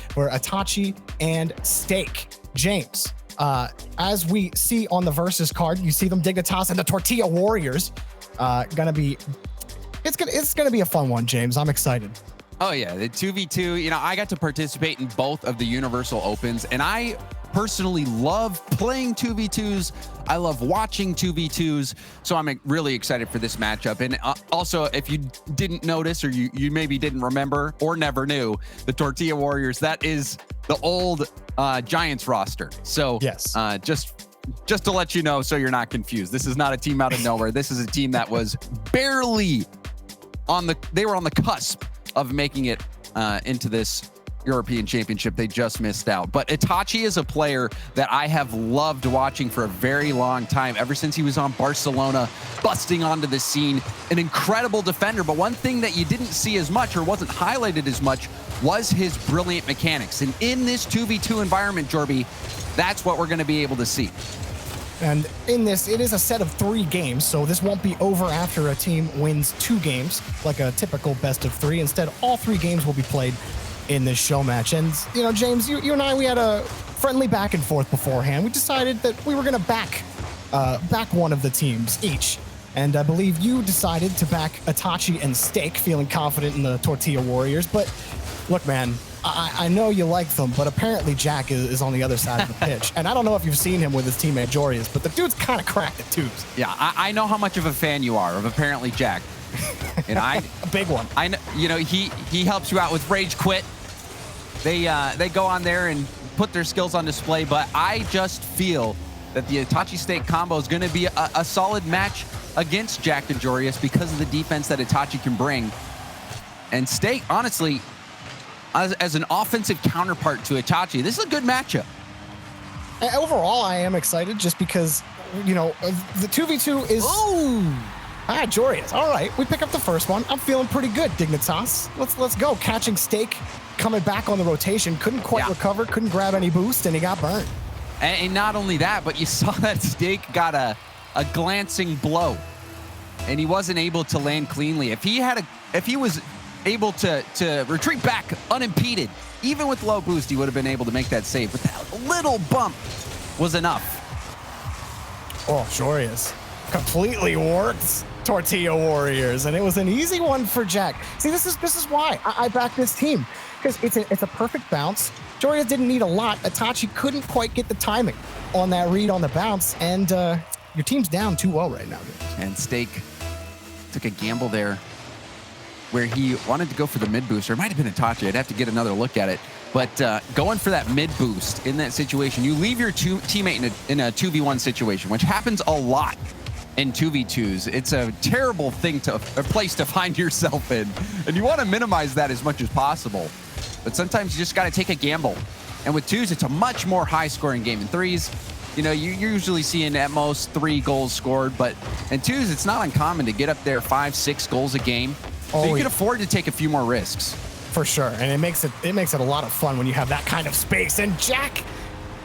for Itachi and Steak. James, as we see on the Versus card, you see them Dignitas and the Tortilla Warriors. It's gonna be a fun one, James. I'm excited. Oh yeah, the 2v2. You know, I got to participate in both of the Universal Opens, and I personally love playing 2v2s. I love watching 2v2s, so I'm really excited for this matchup. And also, if you didn't notice, or you maybe didn't remember or never knew, the Tortilla Warriors, that is the old Giants roster. So yes, just to let you know, so you're not confused, this is not a team out of nowhere. This is a team that was barely they were on the cusp of making it into this European Championship. They just missed out. But Itachi is a player that I have loved watching for a very long time, ever since he was on Barcelona, busting onto the scene. An incredible defender, but one thing that you didn't see as much, or wasn't highlighted as much, was his brilliant mechanics. And in this 2v2 environment, Jorby, that's what we're going to be able to see. And in this, it is a set of 3 games, so this won't be over after a team wins 2 games, like a typical best of 3. Instead, all 3 games will be played in this show match. And, you know, James, you and I, we had a friendly back and forth beforehand. We decided that we were going to back one of the teams each. And I believe you decided to back Itachi and Steak, feeling confident in the Tortilla Warriors. But look, man, I know you like them, but apparently Jack is on the other side of the pitch. And I don't know if you've seen him with his teammate Jorius, but the dude's kind of cracked at twos. Yeah, I know how much of a fan you are of apparently Jack. And a big one. I know, you know, he helps you out with Rage Quit. They go on there and put their skills on display, but I just feel that the Itachi Steak combo is going to be a solid match against Jack and Jorius because of the defense that Itachi can bring. And Steak, honestly, as an offensive counterpart to Itachi, this is a good matchup. Overall, I am excited just because, you know, the 2v2 is... Ooh! Jorius. All right, we pick up the first one. I'm feeling pretty good, Dignitas. Let's go. Catching Steak, coming back on the rotation. Couldn't quite recover, couldn't grab any boost, and he got burned. And not only that, but you saw that Steak got a glancing blow, and he wasn't able to land cleanly. If he was able to retreat back unimpeded, even with low boost, he would have been able to make that save. But that little bump was enough. Oh, Jorius completely worked Tortilla Warriors, and it was an easy one for Jack. See, this is why I back this team, because it's a perfect bounce. Jorius didn't need a lot. Itachi couldn't quite get the timing on that read on the bounce, and your team's down 2-0 right now. And Steak took a gamble there where he wanted to go for the mid boost, or it might have been Itachi. I'd have to get another look at it. But going for that mid boost in that situation, you leave your teammate in a 2v1 situation, which happens a lot in 2v2s. It's a terrible thing a place to find yourself in, and you want to minimize that as much as possible. But sometimes you just got to take a gamble. And with 2s, it's a much more high-scoring game. In 3s, you know, you're usually seeing at most 3 goals scored, but in 2s, it's not uncommon to get up there 5-6 goals a game. So you can afford to take a few more risks. For sure, and it makes it a lot of fun when you have that kind of space. And Jack,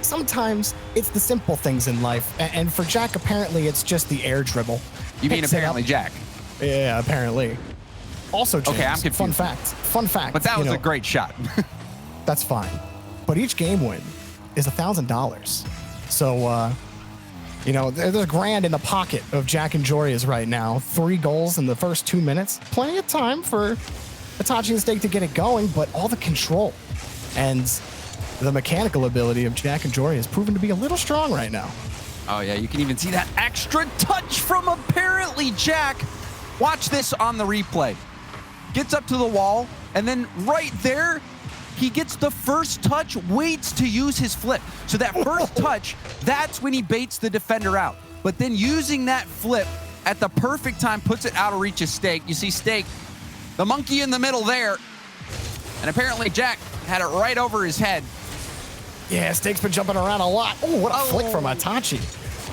sometimes it's the simple things in life, and for Jack, apparently it's just the air dribble. You mean apparently Jack? Yeah, apparently. Also, James, okay, I'm confused. Fun fact. But that was a great shot. That's fine. But each game win is $1,000. So, you know, there's a grand in the pocket of Jack and Jorius right now. 3 goals in the first 2 minutes. Plenty of time for Itachi and Steak to get it going, but all the control and the mechanical ability of Jack and Jorius has proven to be a little strong right now. Oh, yeah, you can even see that extra touch from apparently Jack. Watch this on the replay. Gets up to the wall, and then right there, he gets the first touch, waits to use his flip. So that first touch, that's when he baits the defender out. But then using that flip at the perfect time, puts it out of reach of Steak. You see Steak, the monkey in the middle there, and apparently Jack had it right over his head. Yeah, Steak's been jumping around a lot. Oh, what a flick from Itachi.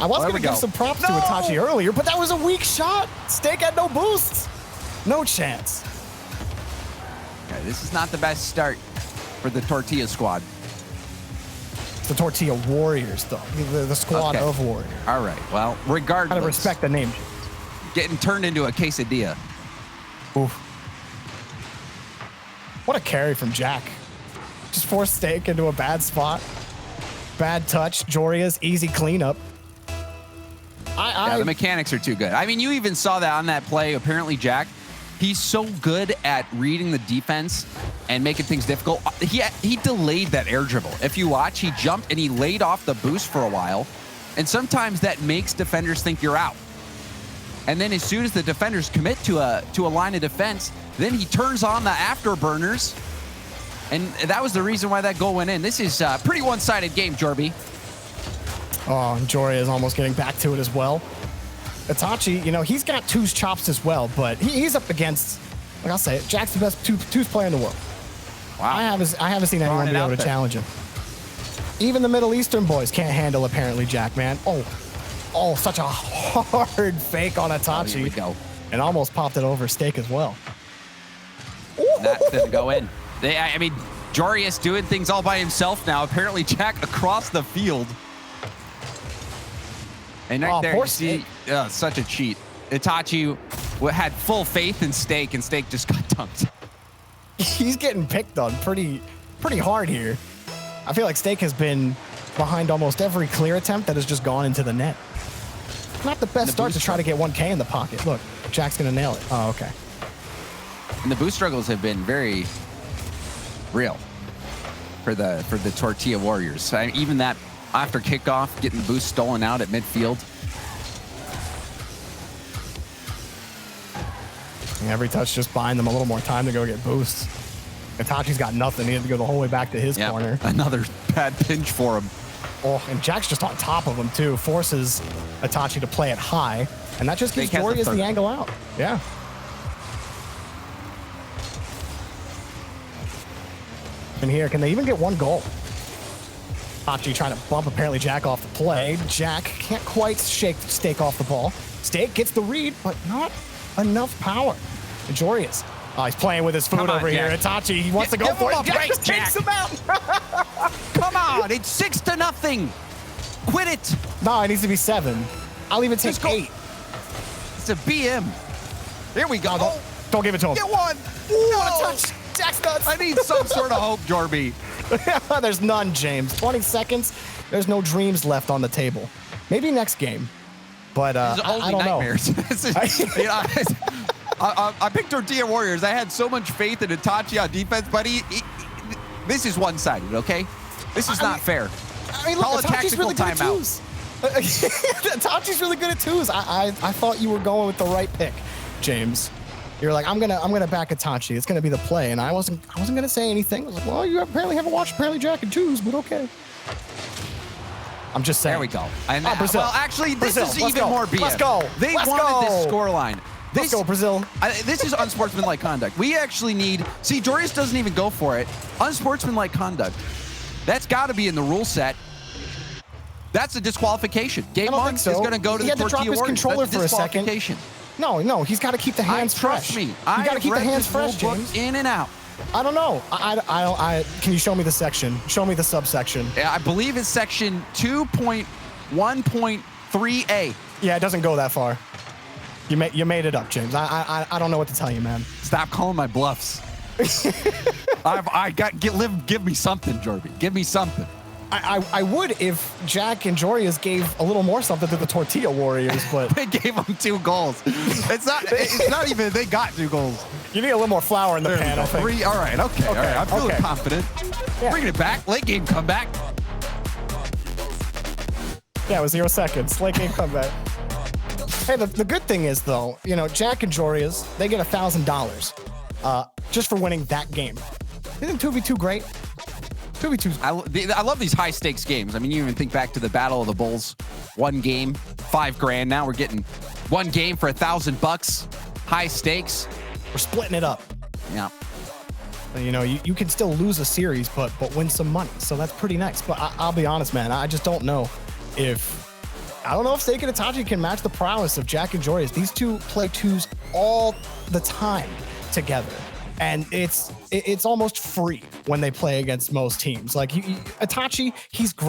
I was going to give some props to Itachi earlier, but that was a weak shot. Steak had no boosts. No chance. Yeah, this is not the best start for the Tortilla squad. It's the Tortilla Warriors, though. The squad of Warriors. All right. Well, regardless. Gotta respect the name. Getting turned into a quesadilla. Oof. What a carry from Jack. Just forced Steak into a bad spot. Bad touch. Joria's easy cleanup. Yeah, the mechanics are too good. I mean, you even saw that on that play. Apparently, Jack, he's so good at reading the defense and making things difficult. He delayed that air dribble. If you watch, he jumped and he laid off the boost for a while. And sometimes that makes defenders think you're out. And then as soon as the defenders commit to a line of defense, then he turns on the afterburners. And that was the reason why that goal went in. This is a pretty one-sided game, Jorby. Oh, and Joria is almost getting back to it as well. Itachi, you know, he's got twos chops as well, but he's up against, like I'll say it, Jack's the best twos player in the world. Wow. I haven't seen anyone be able to challenge him. Even the Middle Eastern boys can't handle, apparently, Jack, man. Oh, such a hard fake on Itachi. Oh, here we go. And almost popped it over Steak as well. That didn't go in. I mean, Joria's doing things all by himself now. Apparently, Jack across the field. And right there, you see, such a cheat. Itachi had full faith in Steak, and Steak just got dunked. He's getting picked on pretty hard here. I feel like Steak has been behind almost every clear attempt that has just gone into the net. Not the best start to try to get 1K in the pocket. Look, Jack's going to nail it. Oh, okay. And the boost struggles have been very real for the Tortilla Warriors. Even that after kickoff, getting the boost stolen out at midfield. And every touch just buying them a little more time to go get boosts. Itachi's got nothing. He had to go the whole way back to his corner. Another bad pinch for him. Oh, and Jack's just on top of him, too. Forces Itachi to play it high. And that just gives Joria's the angle out. Yeah. And here, can they even get one goal? Itachi trying to bump, apparently, Jack off the play. Jack can't quite shake Steak off the ball. Steak gets the read, but not enough power. And Joria's. Oh, he's playing with his food over here. Itachi, he wants to go for it. Jack just takes him out. Come on, it's 6-0. Quit it. No, it needs to be 7. I'll even take 8. It's a BM. Here we go. Don't give it to him. Get one. Ooh, what a touch. Jack's nuts. I need some sort of hope, Jorby. There's none, James. 20 seconds. There's no dreams left on the table. Maybe next game. But I don't nightmares. Know. I picked Tortilla Warriors. I had so much faith in Itachi on defense, but this is one-sided, okay? This is not fair. I mean, look, call a tactical timeout. Itachi's really good at twos. I thought you were going with the right pick, James. You're like, I'm gonna back Itachi. It's gonna be the play, and I wasn't gonna say anything. I was like, well, you apparently haven't watched Jack and twos, but okay. I'm just saying. There we go. And Brazil. Well, actually, this Brazil. is even more BS. Let's go. They wanted this scoreline. Let's go, Brazil. This is unsportsmanlike conduct. We actually need. See, Jorius doesn't even go for it. Unsportsmanlike conduct. That's got to be in the rule set. That's a disqualification. Game on is going to go to the Tortilla Warriors. He had to drop his controller for a second. No, he's got to keep the hands fresh. Trust me. You got to keep the hands fresh, James. In and out. I don't know. Can you show me the section? Show me the subsection. Yeah, I believe it's section 2.1.3a. Yeah, it doesn't go that far. You made it up, James. I don't know what to tell you, man. Stop calling my bluffs. Give me something, Jorby. Give me something. I would if Jack and Jorius gave a little more something to the Tortilla Warriors, but they gave them 2 goals. It's not even they got 2 goals. You need a little more flour in the pan, I think. 3. All right, okay. All right. I'm feeling confident. Yeah. Bringing it back. Late game comeback. Yeah, it was 0 seconds. Late game comeback. Hey, the good thing is, though, you know, Jack and Jorius, they get $1,000 just for winning that game. Isn't 2v2 great? 2v2's I love these high-stakes games. I mean, you even think back to the Battle of the Bulls. 1 game, $5,000. Now we're getting 1 game for $1,000. High stakes. We're splitting it up. Yeah. You know, you can still lose a series, but win some money. So that's pretty nice. But I'll be honest, man. I just don't know if Steak and Itachi can match the prowess of Jack and Jorius. These two play twos all the time together. And it's almost free when they play against most teams. Like Itachi, he's great.